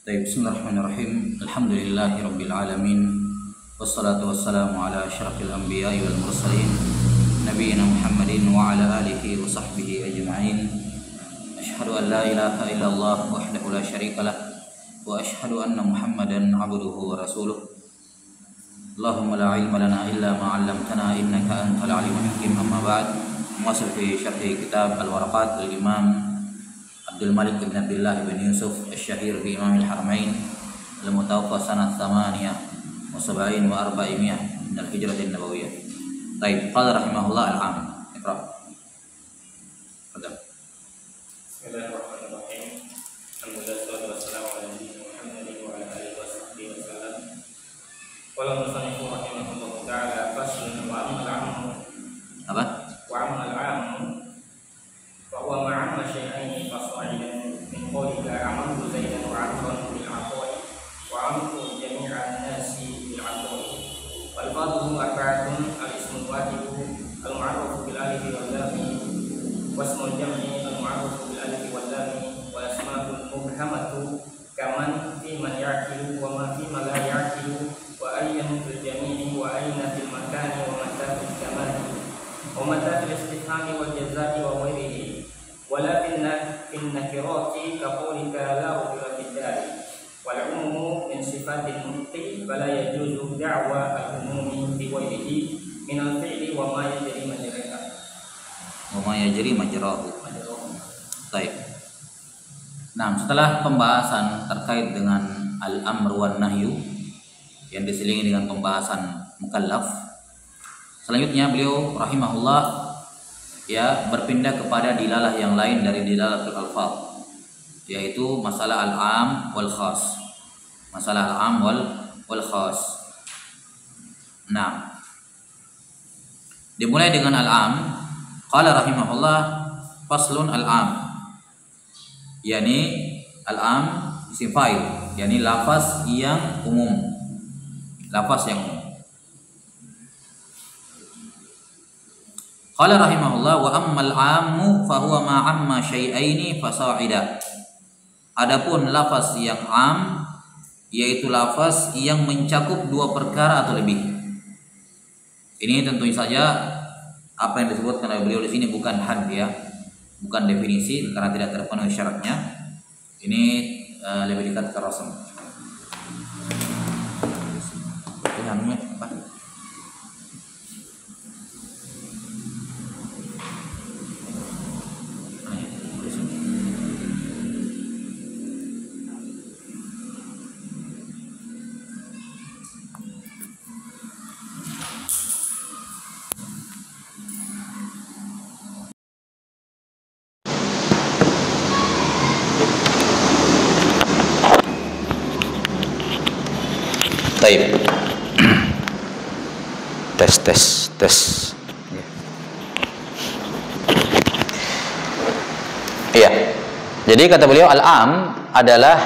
Bismillahirrahmanirrahim. Alhamdulillahirabbil alamin. Wassalatu wassalamu ala asyrafil anbiya'i wal mursalin nabiyina Muhammadin wa ala alihi wa sahbihi ajma'in. Asyhadu an la ilaha illallah wahdahu la syarika lah wa asyhadu anna Muhammadan 'abduhu wa rasuluh. Allahumma la ilma lana illa ma 'allamtana innaka antal alimul hakim. Amma ba'd. Masuk fi syarh kitab Al-Waraqat al-Imam Abdul Malik bin Abdullah bin Yusuf Asy-Syahir bi Imam Al-Haramain al-Mutawaffa sanat 78 wa 400 min al-Hijrah an-Nabawiyyah. Baik, qala rahimahullah al-'am. Iqra. Bismillahirrahmanirrahim. Alhamdulillah wassalatu wassalamu ala nabiyyina Muhammadin wa ala alihi wa sahbihi wa sallam. Qala musannif rahimahullah ta'ala faslun wa amma al-'am. Apa? Wa amma al-'am fa huwa ma'amma syai'ain fasaidan min qawlika amantu zaidan wa 'amran bil 'ata'i wa 'amtu jami'an nasi bil 'ata'i. Wal fadlu arba'atun al-ismu wajibu al-ma'ruf bil alif wal lam wa ismul jam'i al-ma'ruf bil alif wal lam wa asma'ul mubhamatu kaman fi man ya'qilu wa ma fi man la ya'qilu wa ayyan fil jami'i wa ayna fil makani wa mata fil kamali wa mata fil istifhami wal jazaa'i wa ghairihi. ولكن في النكرات كقولك لا رجل في الدار والعموم من صفات المبطل فلا يجوز دعوى العموم بغيره من الفعل وما يجري مجراه. Baik. Nah, setelah pembahasan terkait dengan al-amr wan nahyu yang diselingi dengan pembahasan mukallaf, selanjutnya beliau rahimahullah berpindah kepada dilalah yang lain dari dilalatul alfaz, yaitu masalah al-am wal khas. Masalah al-am wal khas. Nah, dimulai dengan al-am. Qala rahimahullah faslun al-am, yakni al-am isim fa'il, yakni lafaz yang umum. Lafaz yang umum. Qala rahimahullah wa ammal 'ammu fa huwa ma 'amma syai'aini fasa'ida. Adapun lafaz yang am yaitu lafaz yang mencakup dua perkara atau lebih. Ini tentu saja apa yang disebutkan oleh beliau di sini bukan had ya, bukan definisi karena tidak terpenuhi syaratnya. Ini lebih dekat ke rasam. Ini apa? Baik. Tes. Iya. Jadi kata beliau al-am adalah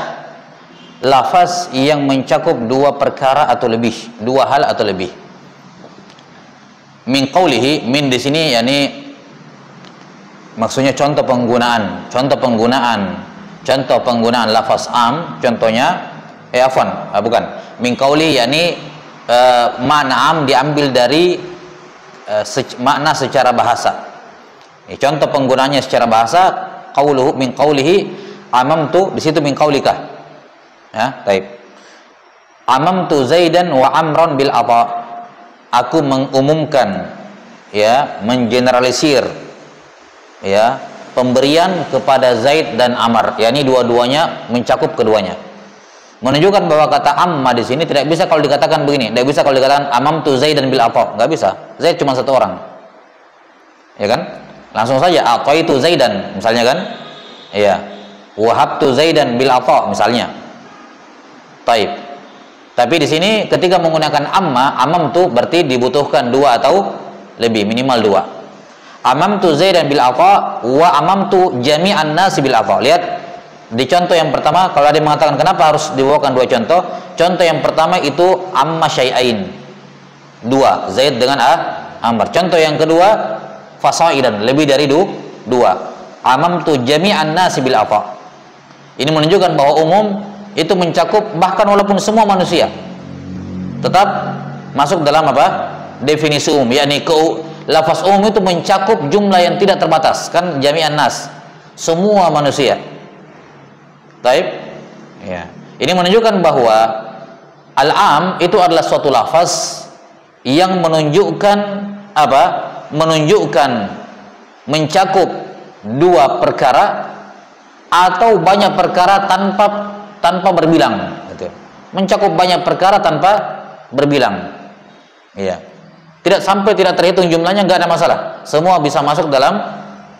lafaz yang mencakup dua perkara atau lebih, dua hal atau lebih. Min qawlihi, min di sini yakni maksudnya contoh penggunaan lafaz am, contohnya bukan. Min qawli yakni makna am diambil dari makna secara bahasa. Contoh penggunaannya secara bahasa qauluhu min qawlihi amamtu, di situ min qawlika. Ya, baik. Amamtu Zaidan wa Amran bil ata. Aku mengumumkan mengeneralisir pemberian kepada Zaid dan Amr, yakni dua-duanya mencakup keduanya. Menunjukkan bahwa kata amma di sini tidak bisa kalau dikatakan begini, tidak bisa kalau dikatakan amamtu Zaidan bil ata, nggak bisa. Zaid cuma satu orang, ya kan? Langsung saja ataitu Zaidan, misalnya kan? Iya. Wahabtu Zaidan bil ata, misalnya. Taib. Tapi di sini ketika menggunakan amma, amamtu berarti dibutuhkan dua atau lebih, minimal dua. Amamtu Zaidan bil ata wa amamtu jami'an nasi bil ata. Lihat di contoh yang pertama, kalau ada yang mengatakan kenapa harus dibawakan dua contoh? Contoh yang pertama itu amma syai'ain, dua, Zaid dengan Amr. Contoh yang kedua fasaidan, lebih dari dua. Amamtu jami'an nasi bil afa. Ini menunjukkan bahwa umum itu mencakup bahkan walaupun semua manusia, tetap masuk dalam apa? Definisi umum, yakni lafaz umum itu mencakup jumlah yang tidak terbatas, kan jami'an nas, semua manusia. Taib? Ya. Ini menunjukkan bahwa al-am itu adalah suatu lafaz yang menunjukkan apa? Menunjukkan mencakup dua perkara atau banyak perkara tanpa berbilang, gitu. Mencakup banyak perkara tanpa berbilang. Iya. Tidak terhitung jumlahnya, nggak ada masalah. Semua bisa masuk dalam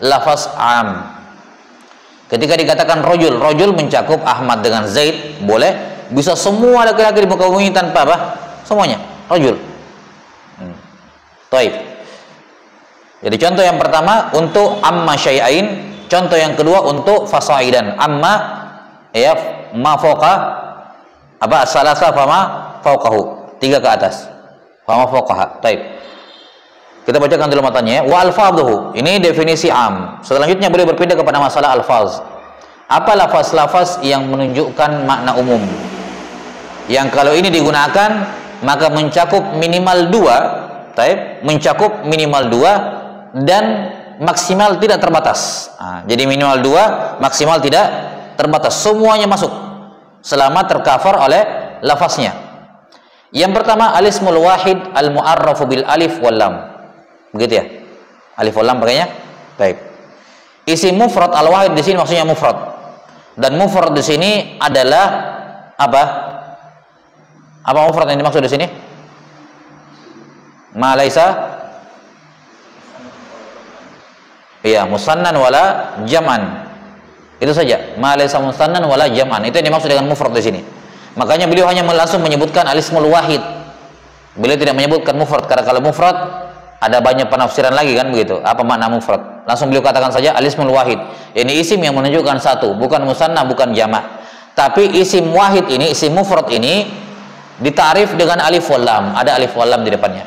lafaz am. Ketika dikatakan rojul mencakup Ahmad dengan Zaid, boleh. Bisa semua laki-laki di muka bumi tanpa apa? Semuanya, rojul. Taib. Jadi contoh yang pertama untuk amma syai'ain, contoh yang kedua untuk fasaidan. Amma ya ma fawqa apa salasa fama fawqahu, 3 ke atas. Fama fawqaha. Taib. Kita bacakan dulu matanya ya. Wa alfadhuhu. Ini definisi am. Selanjutnya boleh berpindah kepada masalah alfaz. Apa lafaz-lafaz yang menunjukkan makna umum? Yang kalau ini digunakan maka mencakup minimal 2, taib, mencakup minimal 2 dan maksimal tidak terbatas. Nah, jadi minimal 2, maksimal tidak terbatas. Semuanya masuk selama tercover oleh lafaznya. Yang pertama alismul wahid al-mu'arrafu bil alif wal lam. Begitu ya, alif wal lam pakainya. Baik. Isim mufrad al-wahid di sini maksudnya mufrad, dan mufrad di sini adalah apa? Apa mufrad yang dimaksud di sini? Ma laisa, iya, musannan wala jam'an. Itu saja. Ma laisa musannan wala jam'an. Itu yang dimaksud dengan mufrad di sini. Makanya beliau hanya langsung menyebutkan alismul wahid. Beliau tidak menyebutkan mufrad, karena kalau mufrad ada banyak penafsiran lagi kan begitu. Apa makna mufrad? Langsung beliau katakan saja alismul wahid. Ini isim yang menunjukkan satu, bukan musanna, bukan jamak. Tapi isim wahid ini, isim mufrad ini ditarif dengan alif wal lam. Ada alif wal lam di depannya.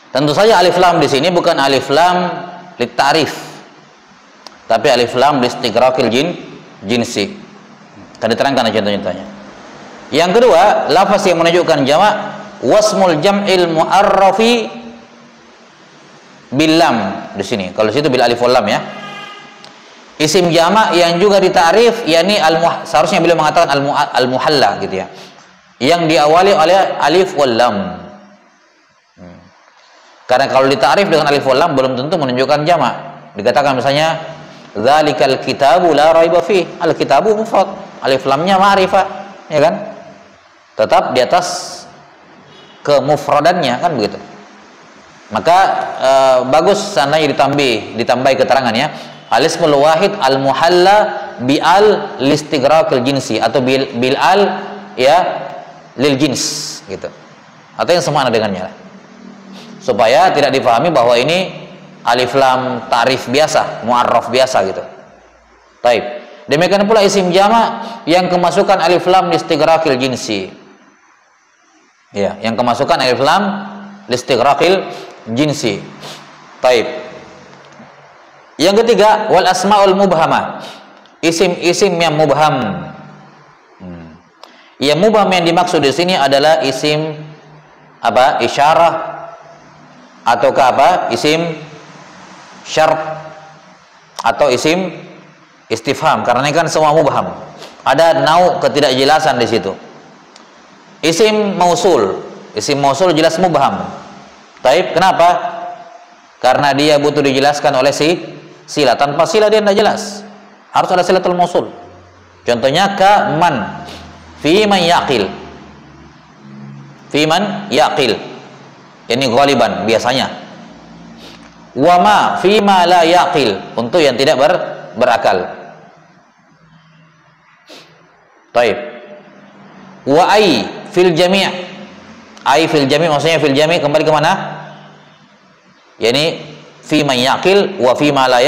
Tentu saja alif lam di sini bukan alif lam litarif, tapi alif lam listigraqil jinsi. Akan diterangkan contoh-contohnya. Yang kedua, lafaz yang menunjukkan jamak wasmul jam'il mu'arrafi bil lam di sini. Kalau situ bil alif wal lam ya. Isim jamak yang juga ditarif yakni seharusnya beliau mengatakan al-muhalla gitu ya. Yang diawali oleh alif wal lam. Karena kalau ditarif dengan alif wal lam belum tentu menunjukkan jamak. Dikatakan misalnya dzalikal kitabu la raiba fi. Al-kitabu mufrad, alif lamnya ma'rifah, ya kan? Tetap di atas kemufradannya kan begitu. Maka bagus seandainya ditambahi keterangannya alismul wahid al muhalla bi al listigraqil jinsi atau bil al ya lil jins gitu, atau yang semakna dengannya, supaya tidak difahami bahwa ini alif lam tarif biasa, mu'arraf biasa gitu. Taib. Demikian pula isim jamak yang kemasukan alif lam listigraqil jinsi. Ya, yang kemasukan alif lam listigraqil jinsi. Taib. Yang ketiga, wal asmaul mubhamah. Isim-isim yang mubham. Yang mubham yang dimaksud di sini adalah isim apa? Isyarah ataukah apa? Isim syart atau isim istifham, karena ini kan semua mubham. Ada nau ketidakjelasan di situ. Isim mausul jelas mubham. Taib, kenapa? Karena dia butuh dijelaskan oleh sila. Tanpa sila dia tidak jelas. Harus ada silatul mausul. Contohnya ka man, fi man yaqil. Fi man yaqil. Ini ghaliban biasanya. Wa ma fi ma la yaqil, untuk yang tidak berakal. Taib. Wa ai fil jami'. Ai fil jami' maksudnya fil jami' kembali ke mana? Yani fi man yaqil wa fi ma la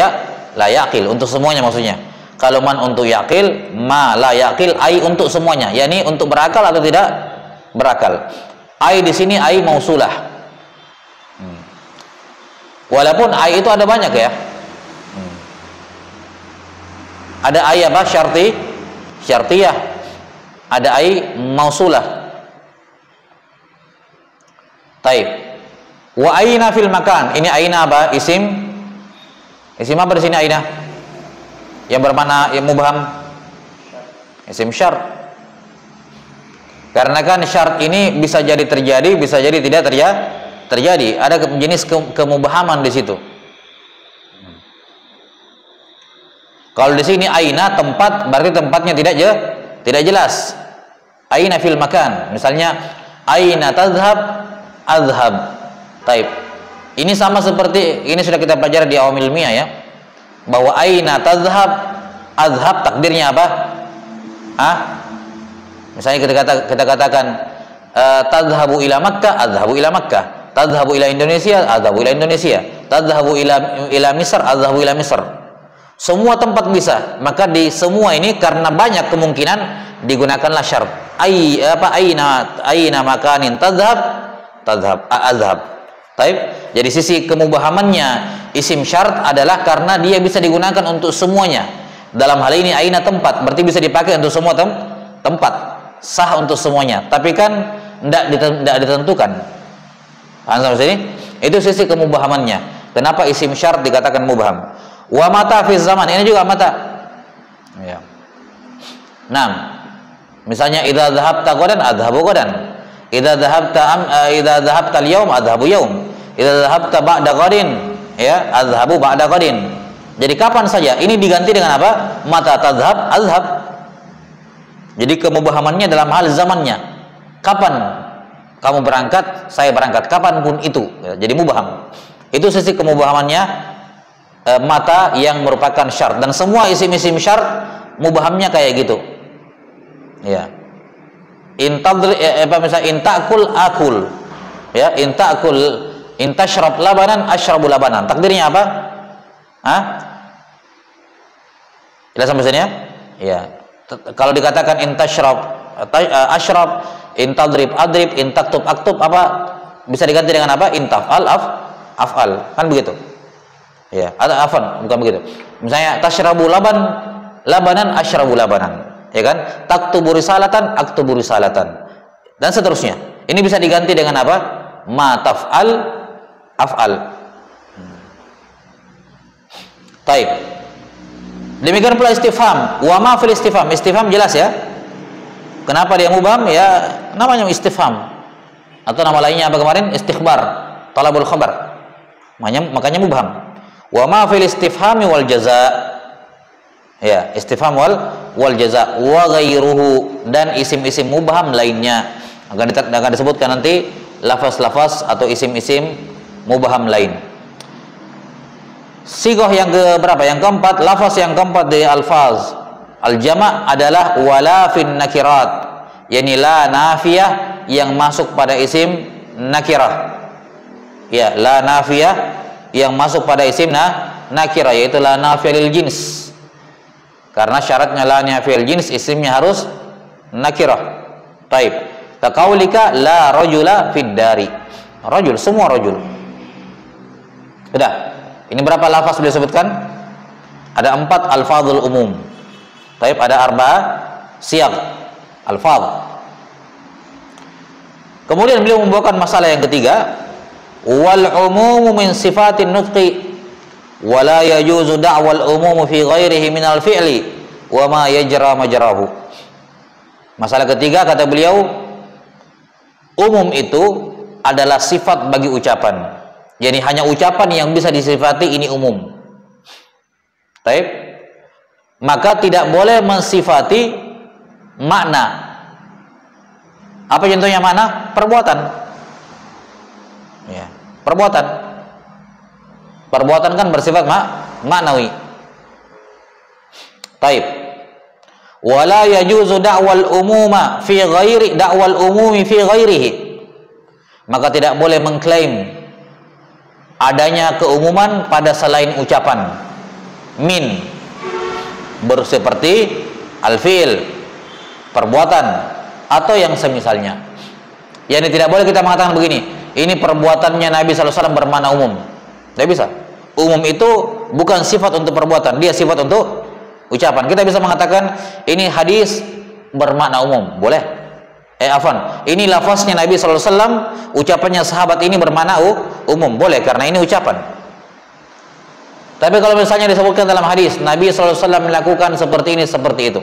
yaqil, untuk semuanya maksudnya. Kalau man untuk yaqil, ma la yaqil ai untuk semuanya. Yani untuk berakal atau tidak berakal. Ai di sini ai mausulah. Walaupun ai itu ada banyak ya. Ada ai apa? Syartiyah. Ada ai mausulah. Taib. Wa aina fil makan. Ini aina apa? Isim apa di sini aina? Yang bermakna yang mubham? Isim syart. Karena kan syart ini bisa jadi terjadi, bisa jadi tidak terjadi. Ada jenis kemubhaman di situ. Kalau di sini aina tempat, berarti tempatnya tidak jelas. Aina fil makan. Misalnya aina tadhhab, adhhab. Taib. Ini sama seperti ini sudah kita pelajari di awam ilmiah ya. Bahwa aina tadhhab, adhhab takdirnya apa? Misalnya kita katakan tadhhabu ila Makkah, adhhabu ila Makkah. Tadhhabu ila Indonesia, adhhabu ila Indonesia. Tadhhabu ila Misr, adhhabu ila Misr. Semua tempat bisa. Maka di semua ini karena banyak kemungkinan digunakanlah syarat. Aina makanin tadhhab, adhhab. Taib. Jadi sisi kemubahamannya isim syarat adalah karena dia bisa digunakan untuk semuanya. Dalam hal ini aina tempat, berarti bisa dipakai untuk semua tempat, sah untuk semuanya. Tapi kan tidak ditentukan. Paham sampai sini? Itu sisi kemubahamannya. Kenapa isim syarat dikatakan mubham? Wa mata fi zaman, ini juga mata. Ya. Nah, misalnya idza dhahabta ghadan adhabu ghadan. Idza dhahabta al-yawm adhabu yawm. Idza dhahabta ba'da ghadin, ya, adhabu ba'da ghadin. Jadi kapan saja ini diganti dengan apa? Mata tadhhab, azhab. Jadi kemubahamannya dalam hal zamannya. Kapan kamu berangkat, saya berangkat, kapanpun itu. Jadi mubaham. Itu sisi kemubahamannya mata yang merupakan syarat, dan semua isim-isim syarat mubahamnya kayak gitu. Ya. Misalnya intakul akul. Ya, intakul, intashrab labanan ashrabu labanan. Takdirnya apa? Jelas sampai sini ya? Ya. Kalau dikatakan intashrab ashrab, intadrib adrib, intaktub aktub, apa bisa diganti dengan apa? Intafal afal. Kan begitu. Ya, ada afan, bukan begitu. Misalnya tashrabu labanan ashrabu labanan. Ya kan? Taktubu risalatan, aktubu risalatan. Dan seterusnya. Ini bisa diganti dengan apa? Ma taf'al af'al. Taib. Demikian pula istifham. Wa ma fil istifham. Istifham jelas ya. Kenapa dia mubham? Ya, namanya istifham. Atau nama lainnya apa kemarin? Istikhbar, talabul khabar. Makanya mubham. Wa ma fil istifhami wal jaza. Ya, istifham wal jaza wa ghairuhu, dan isim-isim mubham lainnya. Akan disebutkan nanti lafaz-lafaz atau isim-isim mubham lain. Sighah yang ke berapa? Yang keempat, lafaz yang keempat dari alfaz al-jama' adalah wala fin nakirat, yakni la nafiyah yang masuk pada isim nakirah. Ya, la nafiyah yang masuk pada isim nakirah, yaitu la nafiyah lil jins. Karena syaratnya la nafiyah lil jins, isimnya harus nakirah. Taib. Kaqaulika la rajula fid dari. Rajul, semua rajul. Sudah. Ini berapa lafaz beliau sebutkan? Ada 4 alfazul umum. Taib, ada 4 siyaq alfaz. Kemudian beliau membawakan masalah yang ketiga, wal umumu min sifatin nutqi wa la yajuzu da'wal umumu fi ghairihi min al fi'li wa ma yajra majrahu. Masalah ketiga kata beliau, umum itu adalah sifat bagi ucapan. Jadi hanya ucapan yang bisa disifati ini umum. Taib. Maka tidak boleh mensifati makna. Apa contohnya makna? Perbuatan. Ya, perbuatan. Perbuatan kan bersifat maknawi. Taib. Wala yajuzu da'wal umuma fi ghairi da'wal umumi fi ghairihi. Maka tidak boleh mengklaim adanya keumuman pada selain ucapan. Min berseperti al-fi'il, perbuatan, atau yang semisalnya. Yani tidak boleh kita mengatakan begini, ini perbuatannya Nabi SAW bermakna umum. Tidak bisa. Umum itu bukan sifat untuk perbuatan, dia sifat untuk ucapan. Kita bisa mengatakan ini hadis bermakna umum, boleh. Ini lafaznya Nabi SAW, ucapannya sahabat ini bermakna umum, boleh, karena ini ucapan. Tapi kalau misalnya disebutkan dalam hadis Nabi SAW melakukan seperti ini, seperti itu,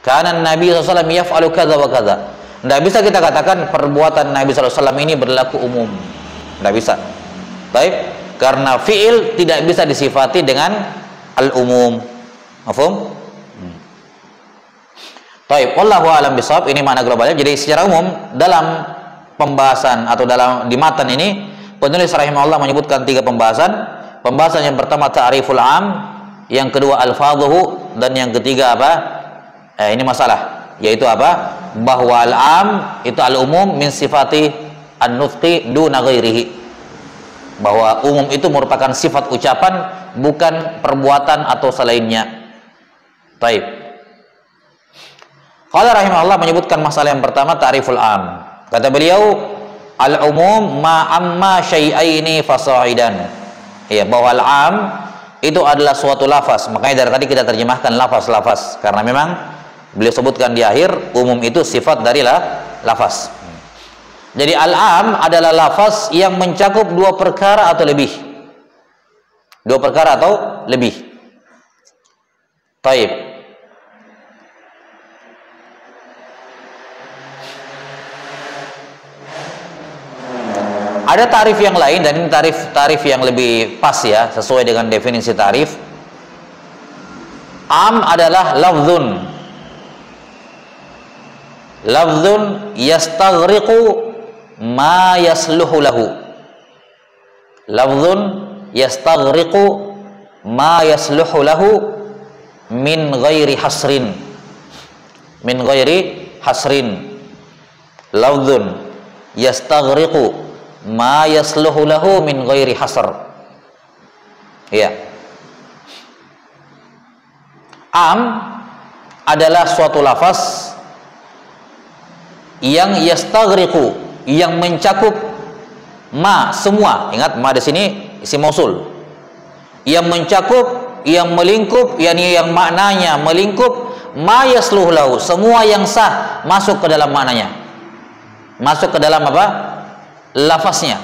karena Nabi SAW yaf'alu kadza wa kadza, tidak bisa kita katakan perbuatan Nabi SAW ini berlaku umum, tidak bisa. Baik, karena fi'il tidak bisa disifati dengan al-umum. Mafhum? Baik, wallahu a'lam bishawab. Ini makna globalnya. Jadi secara umum dalam pembahasan atau di matan ini penulis rahimahullah menyebutkan 3 pembahasan. Pembahasan yang pertama ta'riful am, yang kedua alfadhuhu, dan yang ketiga apa? Ini masalah, yaitu apa? Bahwa al-am itu al-umum min sifati an-nutqi duna ghairihi. Bahwa umum itu merupakan sifat ucapan, bukan perbuatan atau selainnya. Baik. Qala rahimahullah menyebutkan masalah yang pertama ta'riful am. Kata beliau, al-umum ma amma syai'aini fasa'idan. Ya, bahwa al-am itu adalah suatu lafaz. Makanya dari tadi kita terjemahkan lafaz-lafaz, karena memang beliau sebutkan di akhir umum itu sifat dari lafaz. Jadi al-am adalah lafaz yang mencakup 2 perkara atau lebih. 2 perkara atau lebih. Taib. Ada tarif yang lain, dan ini tarif yang lebih pas ya, sesuai dengan definisi tarif. Am adalah lafzun yastaghriqu ma yasluhu lahu. Lafzun yastaghriqu ma yasluhu lahu min ghairi hasrin. Min ghairi hasrin. Lafzun yastaghriqu ma yasluhu lahu min ghairi hasr. Ya. Am adalah suatu lafaz yang yastaghriqu, yang mencakup ma, semua. Ingat, ma di sini isim mausul. Yang mencakup, yang melingkup, yakni yang maknanya melingkup, ma yasluhu lahu, semua yang sah masuk ke dalam maknanya. Masuk ke dalam apa? Lafaznya.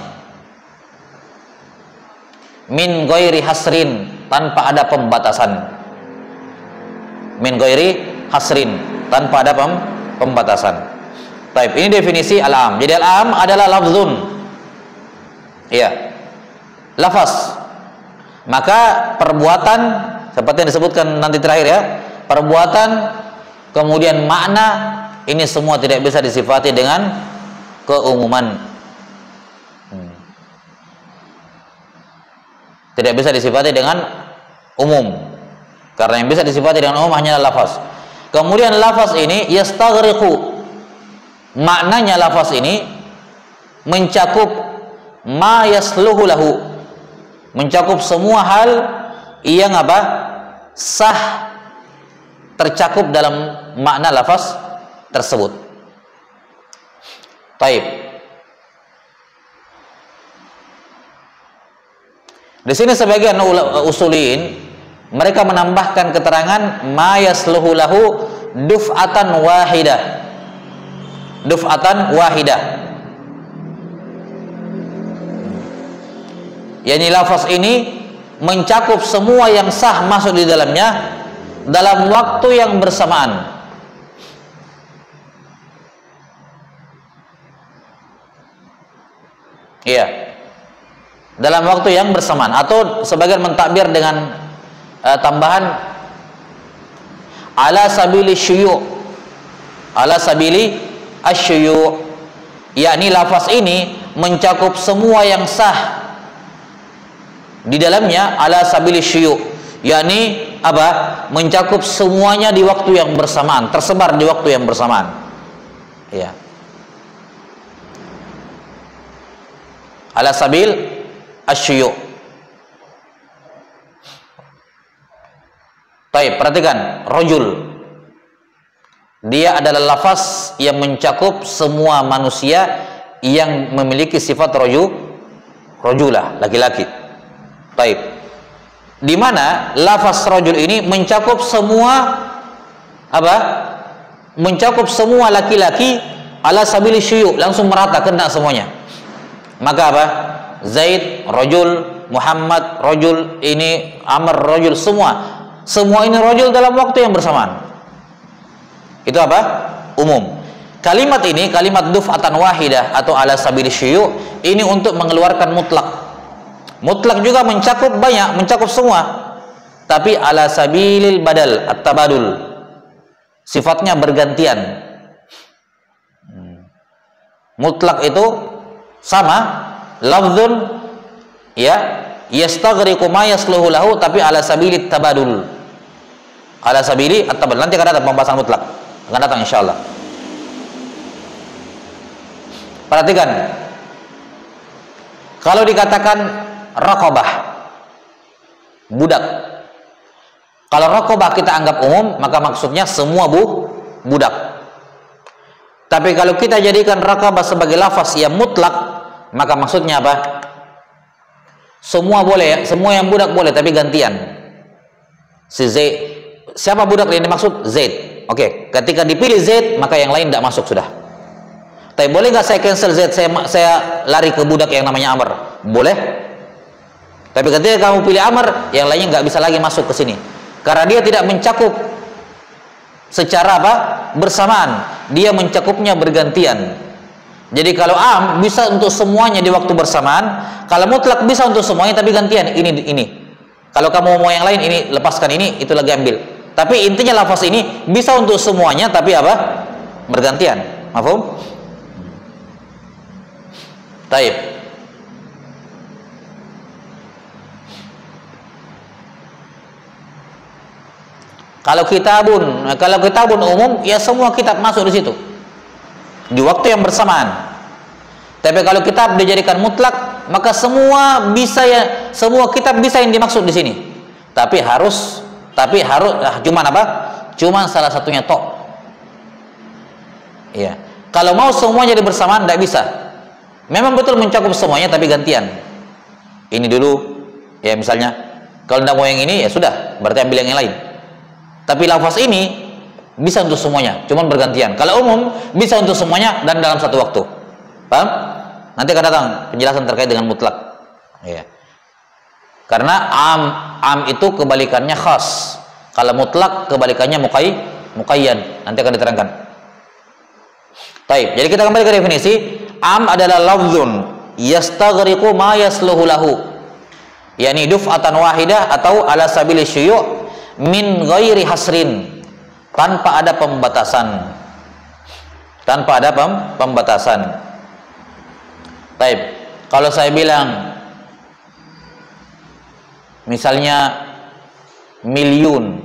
Min ghairi hasrin, tanpa ada pembatasan. Min ghairi hasrin, tanpa ada pembatasan. Baik, ini definisi al-am. Jadi al-am adalah lafzun. Iya. Lafaz. Maka perbuatan seperti yang disebutkan nanti terakhir ya, perbuatan kemudian makna, ini semua tidak bisa disifati dengan keumuman. Tidak bisa disifati dengan umum, karena yang bisa disifati dengan umum hanya lafaz. Kemudian lafaz ini yastaghriqu, maknanya lafaz ini mencakup ma yasluhu lahu, mencakup semua hal yang apa? Sah tercakup dalam makna lafaz tersebut. Taib. Di sini sebagian usulin mereka menambahkan keterangan ma yasluhu lahu duf'atan wahidah. Duf'atan wahidah. Yani lafaz ini mencakup semua yang sah masuk di dalamnya dalam waktu yang bersamaan. Iya. Dalam waktu yang bersamaan, atau sebagian mentakbir dengan tambahan ala sabili syuyu', ala sabili asy-syuyu', yakni lafaz ini mencakup semua yang sah di dalamnya, ala sabili syuyu', yakni apa? Mencakup semuanya di waktu yang bersamaan, tersebar di waktu yang bersamaan. Ya. Ala sabil asy-syuyu'. Baik, perhatikan, rajul. Dia adalah lafaz yang mencakup semua manusia yang memiliki sifat rajulah, laki-laki. Baik. di mana lafaz rajul ini mencakup semua apa? Mencakup semua laki-laki ala sabili syuyu, langsung merata, kena semuanya. Maka apa? Zaid rajul, Muhammad rajul, ini Amr rajul, semua ini rajul dalam waktu yang bersamaan. Itu apa? Umum. Kalimat ini, kalimat duf'atan wahidah atau ala sabili syuyu, ini untuk mengeluarkan mutlak. Mutlak juga mencakup banyak, mencakup semua. Tapi ala sabilil badal, at-tabadul. Sifatnya bergantian. Mutlak itu sama, lafdzun ya, yastaghriqu ma yasluhu lahu, tapi ala sabilit tabadul. Ala sabili at-tabadul. Nanti akan datang pembahasan mutlak. Akan datang insyaallah. Perhatikan. Kalau dikatakan raqabah, budak. Kalau raqabah kita anggap umum, maka maksudnya semua budak. Tapi kalau kita jadikan raqabah sebagai lafaz yang mutlak, maka maksudnya apa? Semua boleh ya, semua yang budak boleh, tapi gantian. Si Zaid, siapa budak yang dimaksud? Zaid. Oke, ketika dipilih Zaid, maka yang lain tidak masuk sudah. Tapi boleh nggak saya cancel Zaid, saya lari ke budak yang namanya Amr? Boleh. Tapi ketika kamu pilih Amr, yang lainnya nggak bisa lagi masuk ke sini, karena dia tidak mencakup secara apa? Bersamaan. Dia mencakupnya bergantian. Jadi kalau am bisa untuk semuanya di waktu bersamaan, kalau mutlak bisa untuk semuanya tapi gantian. Ini. Kalau kamu mau yang lain, ini lepaskan ini, itu lagi ambil. Tapi intinya lafaz ini bisa untuk semuanya tapi apa? Bergantian. Mafhum? Taib. Kalau kitabun umum, ya semua kitab masuk di situ di waktu yang bersamaan. Tapi kalau kitab dijadikan mutlak, maka semua kitab bisa yang dimaksud di sini. Tapi harus cuman apa? Cuman salah satunya tok. Iya. Kalau mau semua jadi bersamaan tidak bisa. Memang betul mencakup semuanya tapi gantian. Ini dulu, ya misalnya. Kalau tidak mau yang ini, ya sudah, berarti ambil yang lain. Tapi lafaz ini bisa untuk semuanya, cuman bergantian. Kalau umum bisa untuk semuanya dan dalam satu waktu. Paham? Nanti akan datang penjelasan terkait dengan mutlak. Ya. Karena am itu kebalikannya khas. Kalau mutlak kebalikannya muqayyad. Nanti akan diterangkan. Baik, jadi kita kembali ke definisi. Am adalah lafzun yastaghriqu ma yasluhu lahu. Yani duf'atan wahidah atau ala sabili syuyu' min ghairi hasrin, tanpa ada pembatasan. Baik, kalau saya bilang misalnya miliun,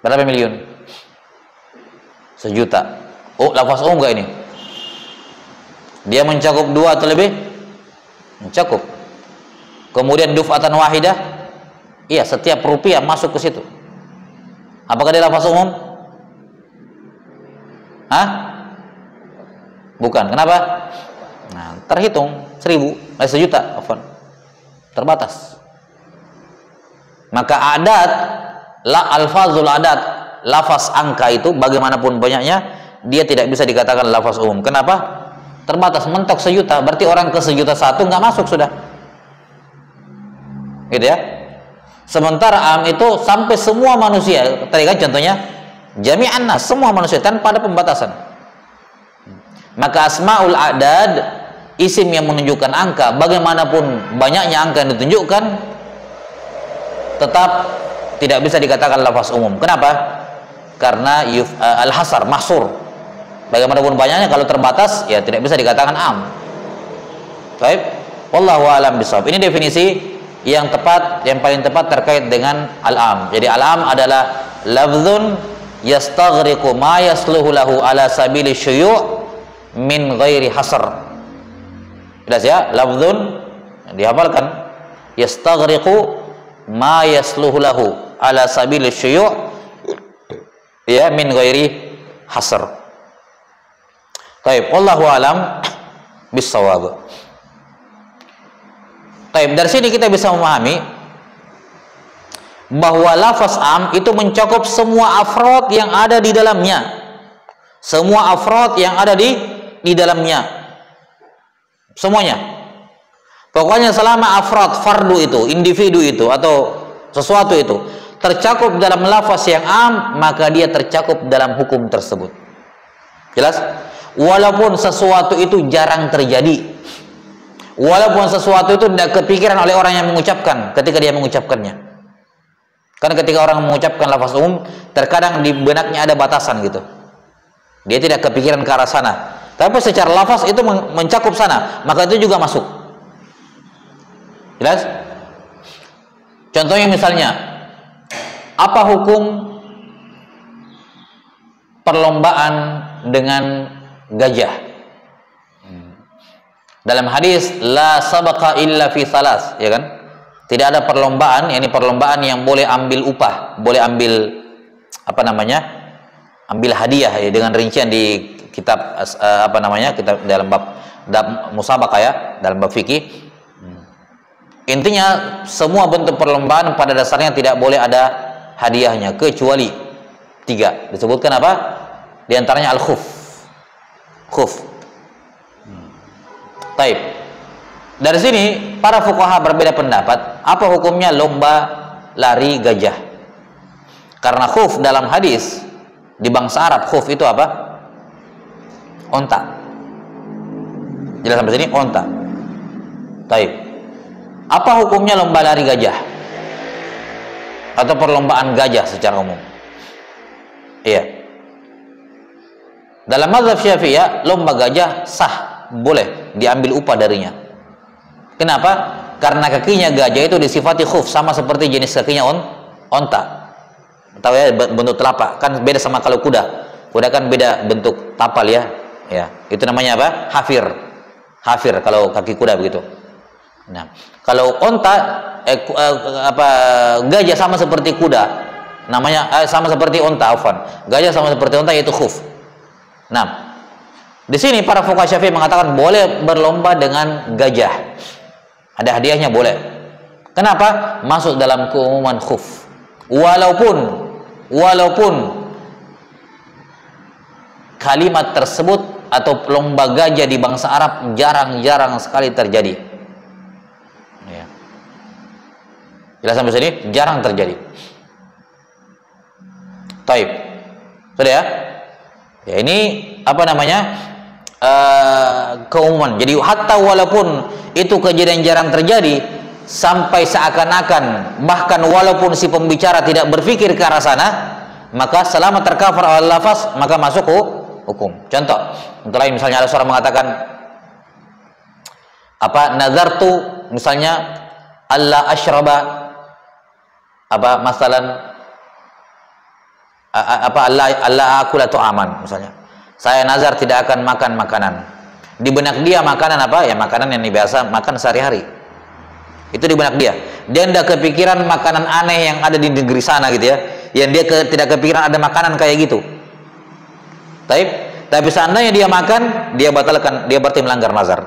berapa miliun? 1 juta. Oh, lafaz umum enggak ini? Dia mencakup 2 atau lebih? Mencakup. Kemudian duf'atan wahidah? Iya, setiap rupiah masuk ke situ. Apakah dia lafaz umum? Hah? Bukan. Kenapa? Nah, terhitung 1.000, 1 juta, terbatas. Maka adat, alfazul adat, lafaz angka itu bagaimanapun banyaknya, dia tidak bisa dikatakan lafaz umum. Kenapa? Terbatas, mentok 1 juta, berarti orang ke 1.100.000 nggak masuk sudah. Gitu ya. Sementara am itu sampai semua manusia. Tadi kan contohnya jami'an nas, semua manusia tanpa ada pembatasan. Maka asmaul a'dad, isim yang menunjukkan angka, bagaimanapun banyaknya angka yang ditunjukkan, tetap tidak bisa dikatakan lafaz umum. Kenapa? Karena al-hasar, mahsur. Bagaimanapun banyaknya, kalau terbatas ya tidak bisa dikatakan am. Baik, wallahu a'lam bishawab. Ini definisi yang tepat, yang paling tepat terkait dengan al-am. Jadi al-am adalah lafzun yastaghriqu ma yasluhu lahu ala sabili syuyu' min ghairi hasr. Jelas ya? Lafzun dihafalkan, yastaghriqu ma yasluhu lahu ala sabili syuyu' ya min ghairi hasr. Baik, wallahu alam bissawab. Baik, dari sini kita bisa memahami bahwa lafaz am itu mencakup semua afrod yang ada di dalamnya. Semua afrod yang ada di dalamnya. Semuanya. Pokoknya selama afrod, fardu itu, individu itu atau sesuatu itu tercakup dalam lafaz yang am, maka dia tercakup dalam hukum tersebut. Jelas? Walaupun sesuatu itu jarang terjadi, walaupun sesuatu itu tidak kepikiran oleh orang yang mengucapkan ketika dia mengucapkannya. Karena ketika orang mengucapkan lafaz umum, terkadang di benaknya ada batasan gitu. Dia tidak kepikiran ke arah sana. Tapi secara lafaz itu mencakup sana, maka itu juga masuk. Jelas? Contohnya misalnya, apa hukum perlombaan dengan gajah? Dalam hadis la sabaqa illa fi salas, ya kan? Tidak ada perlombaan, yakni perlombaan yang boleh ambil upah, boleh ambil apa namanya? Ambil hadiah ya, dengan rincian di kitab apa namanya? Kitab dalam bab musabaqah ya, dalam bab fikih. Intinya semua bentuk perlombaan pada dasarnya tidak boleh ada hadiahnya kecuali 3. Disebutkan apa? Di antaranya al-khuf. Khuf. Taib. Dari sini para fuqaha berbeda pendapat apa hukumnya lomba lari gajah. Karena khuf dalam hadis di bangsa Arab, khuf itu apa? Onta. Jelas sampai sini? Onta. Taib. Apa hukumnya lomba lari gajah atau perlombaan gajah secara umum? Iya. Dalam mazhab Syafi'iyah, lomba gajah sah, boleh diambil upah darinya. Kenapa? Karena kakinya gajah itu disifati khuf, sama seperti jenis kakinya onta. Tahu ya, bentuk telapak. Kan beda sama kalau kuda. Kuda kan beda bentuk tapal ya. Ya, itu namanya apa? Hafir. Hafir kalau kaki kuda begitu. Nah, kalau onta gajah sama seperti kuda, namanya sama seperti onta, afwan. Gajah sama seperti onta, yaitu khuf. Nah, di sini para fuqaha Syafi'i mengatakan boleh berlomba dengan gajah. Ada hadiahnya, boleh. Kenapa? Masuk dalam keumuman khuf. Walaupun kalimat tersebut atau lomba gajah di bangsa Arab jarang-jarang sekali terjadi. Jelas sampai sini? Jarang terjadi. Taib. Sudah ya? Ya ini apa namanya? Keumuman. Jadi hatta walaupun itu kejadian jarang terjadi, sampai seakan-akan bahkan walaupun si pembicara tidak berpikir ke arah sana, maka selama tercover oleh lafaz maka masuk hukum. Contoh, untuk lain misalnya ada seorang mengatakan apa? Nazartu misalnya alla asyraba apa masalan apa Allah aku la tu'aman misalnya. Saya nazar tidak akan makan makanan. Di benak dia makanan apa? Ya makanan yang biasa makan sehari-hari. Itu di benak dia. Dia tidak kepikiran makanan aneh yang ada di negeri sana gitu ya. Yang dia tidak kepikiran ada makanan kayak gitu. Tapi seandainya dia makan, dia batalkan, dia berarti melanggar nazar.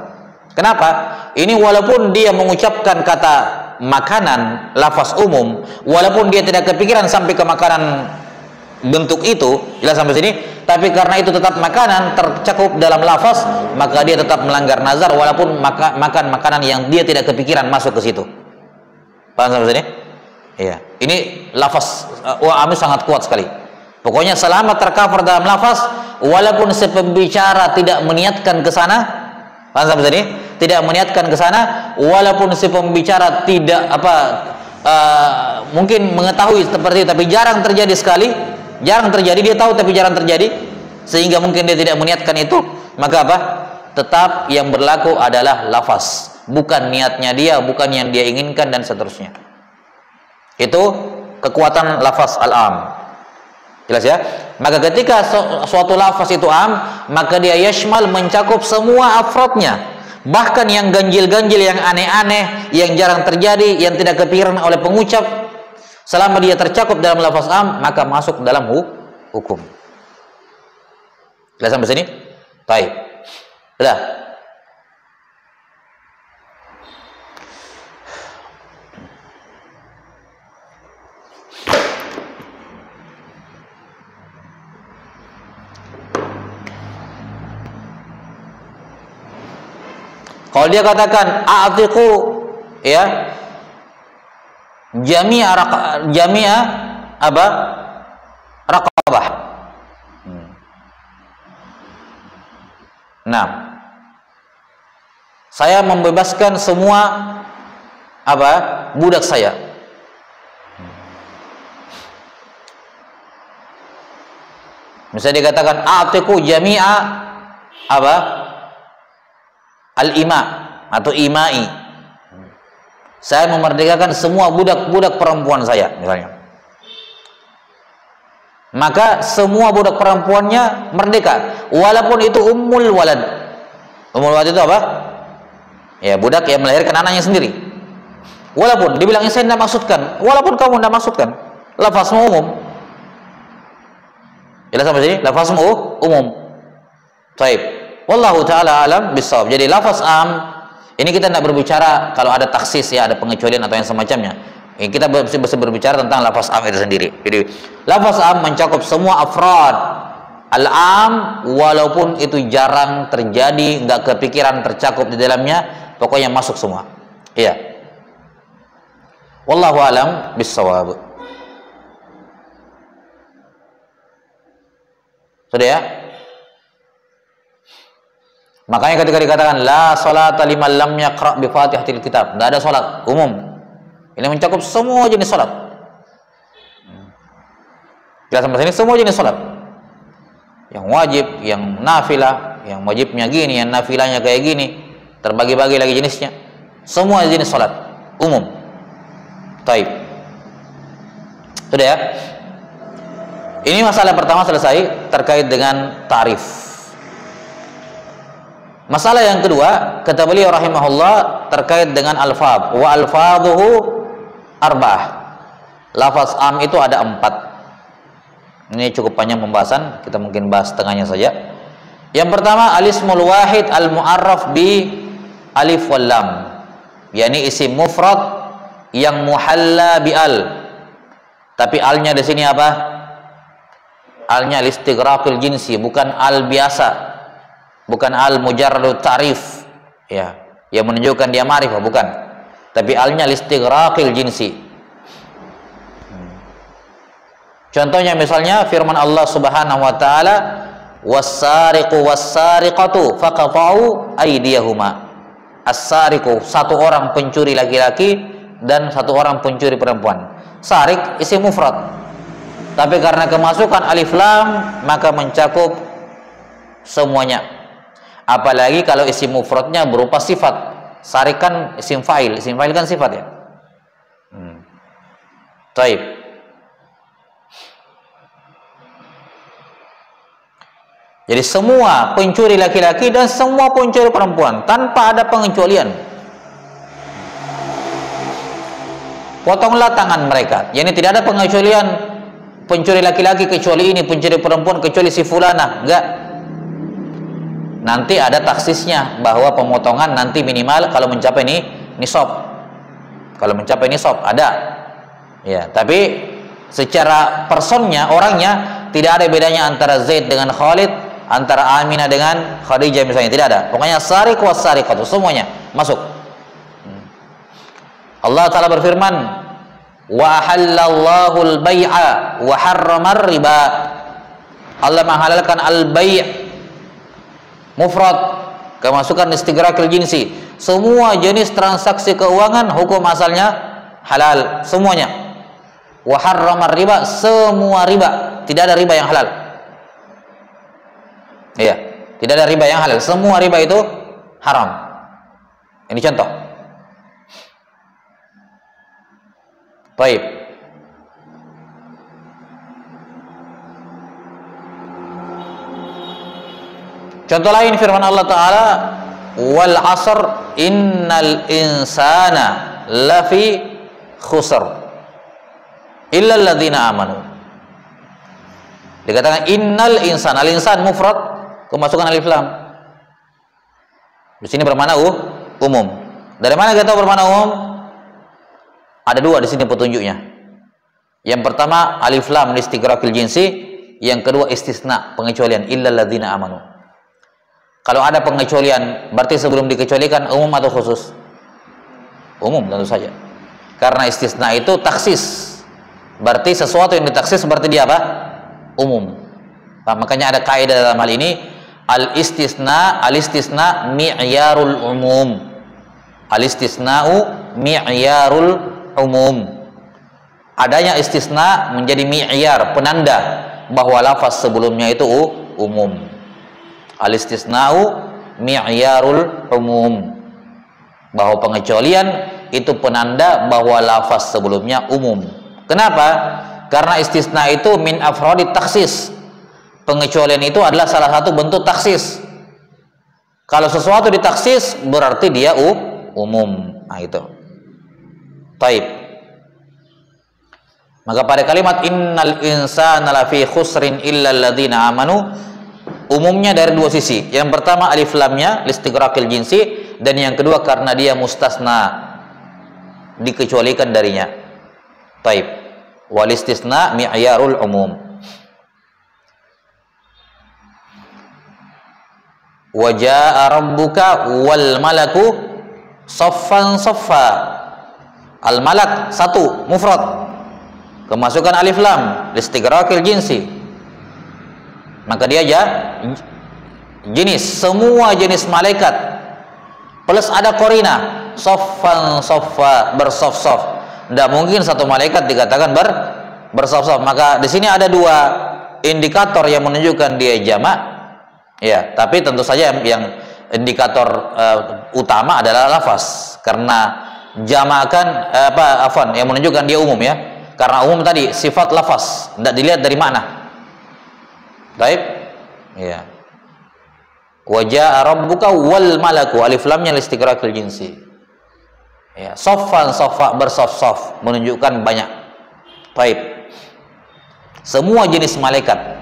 Kenapa? Ini walaupun dia mengucapkan kata makanan, lafaz umum, walaupun dia tidak kepikiran sampai ke makanan bentuk itu, jelas sampai sini, tapi karena itu tetap makanan tercakup dalam lafaz, maka dia tetap melanggar nazar walaupun makan makanan yang dia tidak kepikiran masuk ke situ. Paham sampai sini? Iya. Ini lafaz wa'am sangat kuat sekali. Pokoknya selama tercover dalam lafaz, walaupun si pembicara tidak meniatkan ke sana, paham sampai sini? Tidak meniatkan ke sana, walaupun si pembicara tidak mungkin mengetahui seperti itu, tapi jarang terjadi sekali, jarang terjadi, dia tahu tapi jarang terjadi, sehingga mungkin dia tidak meniatkan itu, maka apa? Tetap yang berlaku adalah lafaz, bukan niatnya dia, bukan yang dia inginkan dan seterusnya. Itu kekuatan lafaz al-am. Jelas ya? Maka ketika suatu lafaz itu am, maka dia yashmal, mencakup semua afrodnya. Bahkan yang ganjil-ganjil, yang aneh-aneh, yang jarang terjadi, yang tidak kepikiran oleh pengucap, selama dia tercakup dalam lafaz am, maka masuk dalam hukum. Jelas sampai sini? Baik. Sudah. Kalau dia katakan a'tiqu ya jami'a apa? Raqabah. Nah, saya membebaskan semua apa? Budak saya. Misalnya dikatakan a'tiqu jami'a apa? Al-ima atau imai. Saya memerdekakan semua budak-budak perempuan saya misalnya. Maka semua budak perempuannya merdeka walaupun itu ummul walad. Ummul walad itu apa? Ya, budak yang melahirkan anaknya sendiri. Walaupun dibilangnya saya tidak maksudkan, walaupun kamu tidak maksudkan, lafazmu umum. Jelas sampai sini? Lafazmu umum. Baik. Wallahu taala alam bisawab. Jadi lafaz am ini kita tidak berbicara kalau ada taksis ya, ada pengecualian atau yang semacamnya. Kita bisa berbicara tentang lafaz am itu sendiri. Jadi lafaz am mencakup semua afrad al-am walaupun itu jarang terjadi, nggak kepikiran tercakup di dalamnya, pokoknya masuk semua. Iya. Wallahu alam bisawab. Sudah ya? Makanya ketika dikatakan la salata liman lam yaqra bi Fatihatil Kitab, enggak ada salat umum. Ini mencakup semua jenis salat. Jelas sampai sini semua jenis salat. Yang wajib, yang nafilah, yang wajibnya gini, yang nafilahnya kayak gini, terbagi-bagi lagi jenisnya. Semua jenis salat umum. Taib. Sudah ya? Ini masalah pertama selesai terkait dengan ta'rif. Masalah yang kedua, kata beliau rahimahullah terkait dengan alfaz. Wa alfazuhu arba'ah. Lafaz am itu ada 4. Ini cukup panjang pembahasan, kita mungkin bahas setengahnya saja. Yang pertama, alismul wahid al-mu'arraf bi alif wal lam. yakni isim mufrad yang muhalla bi al. Tapi alnya di sini apa? Alnya listighraqil jinsi, bukan al biasa. Bukan al mujarrad ta'rif, ya, yang menunjukkan dia ma'rifah, bukan. Tapi alnya listighraqil jinsi. Contohnya misalnya firman Allah Subhanahu wa taala, was-sariqu was-sariqatu faqata'u aydiyahuma. As-sariqu, satu orang pencuri laki-laki dan satu orang pencuri perempuan. Sarik isim mufrad. Tapi karena kemasukan alif lam maka mencakup semuanya. Apalagi kalau isim mufradnya berupa sifat. Sarik kan isim fa'il kan sifat ya. Taib. Jadi semua pencuri laki-laki dan semua pencuri perempuan tanpa ada pengecualian. Potonglah tangan mereka. Yani tidak ada pengecualian pencuri laki-laki kecuali ini, pencuri perempuan kecuali si fulana. Enggak. Nanti ada taksisnya bahwa pemotongan nanti minimal kalau mencapai nisab. Kalau mencapai nisab ada. Ya, tapi secara personnya, orangnya tidak ada bedanya antara Zaid dengan Khalid, antara Aminah dengan Khadijah misalnya, tidak ada. Pokoknya sariq was sariqatu semuanya masuk. Allah Ta'ala berfirman, wa ahallallahu al-bai'a wa harramar riba. Allah menghalalkan al-bai' mufrad, kemasukan istighraqil jinsi. Semua jenis transaksi keuangan hukum asalnya halal semuanya. Wa harramar riba, semua riba, tidak ada riba yang halal. Iya, tidak ada riba yang halal, semua riba itu haram. Ini contoh. Baik. Contoh lain firman Allah Ta'ala, wal asr innal insana lafi khusr illa alladhina amanu. Dikatakan innal insan, al insan mufrad, kemasukan alif lam. Di sini bermakna umum. Dari mana kita tahu bermakna umum? Ada dua di sini petunjuknya. Yang pertama alif lam listighraqil jinsi, yang kedua istisna, pengecualian, illal ladzina amanu. Kalau ada pengecualian, berarti sebelum dikecualikan umum atau khusus? Umum tentu saja. Karena istisna itu taksis. Berarti sesuatu yang ditaksis berarti dia apa? Umum. Nah, makanya ada kaidah dalam hal ini, al-istisna mi'yarul umum. Al-istisna'u mi'yarul umum. Adanya istisna menjadi mi'yar, penanda bahwa lafaz sebelumnya itu umum. Al-istisna'u mi'yarul umum. Bahwa pengecualian itu penanda bahwa lafaz sebelumnya umum. Kenapa? Karena istisna itu min afrodit taksis. Pengecualian itu adalah salah satu bentuk taksis. Kalau sesuatu ditaksis berarti dia umum. Nah itu. Taib. Maka pada kalimat innal insana lafi khusrin illa alladzina amanu, umumnya dari dua sisi. Yang pertama alif lamnya listighraqil jinsi, dan yang kedua karena dia mustasna, dikecualikan darinya. Taib. Wal istisna mi'yarul umum. Wa jaa rabbuka wal malaku saffan saffa. Al malak satu mufrad, kemasukan alif lam listighraqil jinsi, maka dia aja jenis, semua jenis malaikat plus ada korina saffan saffa, bersaf-saf. Tidak mungkin satu malaikat dikatakan bersaf-saf. Maka di sini ada dua indikator yang menunjukkan dia jamak, ya. Tapi tentu saja yang indikator utama adalah lafaz, karena jamakan yang menunjukkan dia umum, ya. Karena umum tadi sifat lafaz, tidak dilihat dari makna. Baik, ya. Wa jaa rabbuka wal malaku, alif lamnya listighraqil jinsi. Ya, saffan saffa, bersaf-saf, menunjukkan banyak. Baik. Semua jenis malaikat.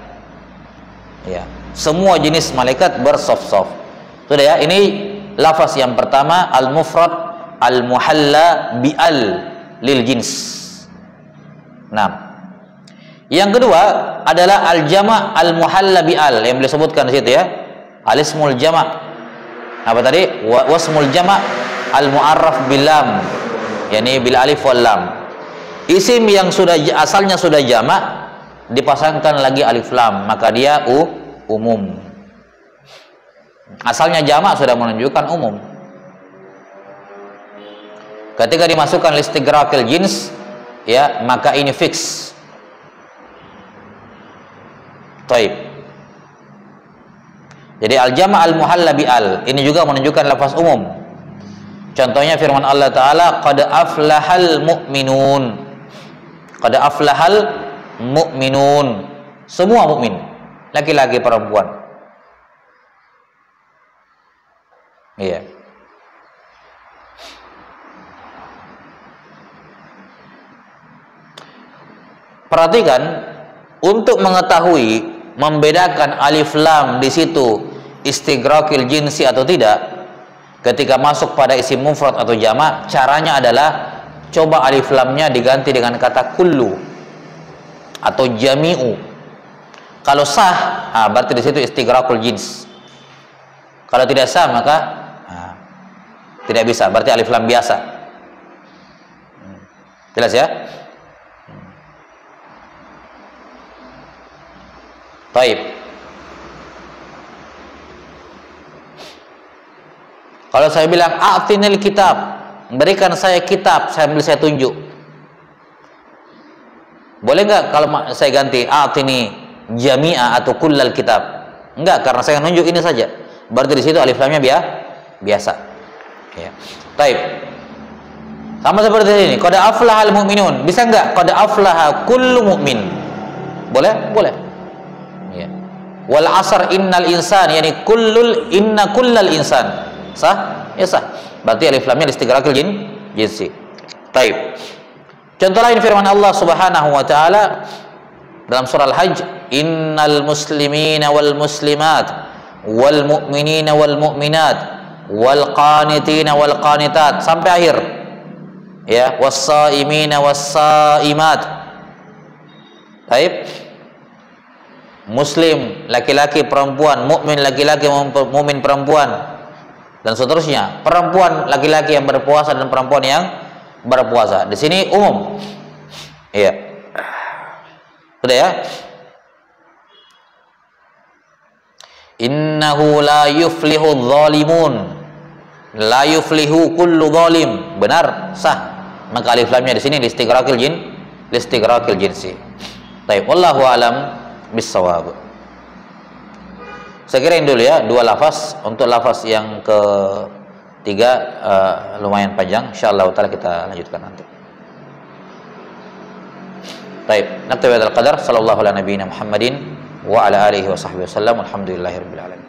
Ya, semua jenis malaikat bersaf-saf. Sudah ya, ini lafaz yang pertama al-mufrad al-muhalla bi'al lil jins. Nah, yang kedua adalah al-jama' al-muhalla bi'al yang beliau sebutkan di situ, ya. Al-ismul jama'. Apa tadi? Wasmul jama' al-mu'arraf bil lam, yakni bil alif wal lam. Isim yang sudah asalnya sudah jama' dipasangkan lagi alif lam, maka dia umum. Asalnya jama' sudah menunjukkan umum. Ketika dimasukkan listighraqil jins, ya, maka ini fix. Taib. Jadi al-jama' al-muhalla bi'al ini juga menunjukkan lafaz umum. Contohnya firman Allah Ta'ala, qad aflahal mu'minun. Qad aflahal mu'minun. Semua mukmin, laki-laki perempuan. Iya. Perhatikan, untuk mengetahui membedakan alif lam di situ istighraqil jinsi atau tidak, ketika masuk pada isim mufrad atau jamak, caranya adalah coba alif lamnya diganti dengan kata kullu atau jami'u. Kalau sah, berarti di situ istighraqul jins. Kalau tidak sah, maka tidak bisa, berarti alif lam biasa. Jelas, ya? Baik. Kalau saya bilang a'tinil kitab, berikan saya kitab, saya tunjuk. Boleh nggak kalau saya ganti a'tini jami'a atau kullal kitab? Enggak, karena saya nunjuk ini saja. Berarti di situ alif lamnya biasa. Ya. Baik. Sama seperti ini, qad aflahal mu'minun. Bisa nggak qad aflaha kullu mu'min? Boleh? Boleh. Ya. Wal 'asr innal insan, yani inna kullal insan. Sah? Ya sah. Berarti alif lamnya listighraqil jinsi. Taib. Contoh lain firman Allah Subhanahu wa taala dalam surah Al-Hajj, innal muslimina wal muslimat wal mu'minina wal mu'minat wal qanitina wal qanitat sampai akhir. Ya, was-shaimina was-shaimat. Taib. muslim laki-laki perempuan, mukmin laki-laki mukmin perempuan, dan seterusnya. Perempuan laki-laki yang berpuasa dan perempuan yang berpuasa. Di sini umum. Iya. Sudah ya? Innahu la yuflihu dzalimun. La yuflihu kullu zalim. Benar, sah. Maka alif lamnya di sini listighraqil jinsi. Baik, wallahu alam bissawab. Saya kira ini dulu ya, dua lafaz. Untuk lafaz yang ketiga lumayan panjang, insyaallah taala kita lanjutkan nanti. Baik, naktabi hadzal qadar. Sallallahu ala nabiyyina Muhammadin wa ala alihi wa sahbihi wasallam. Alhamdulillahirabbil alamin.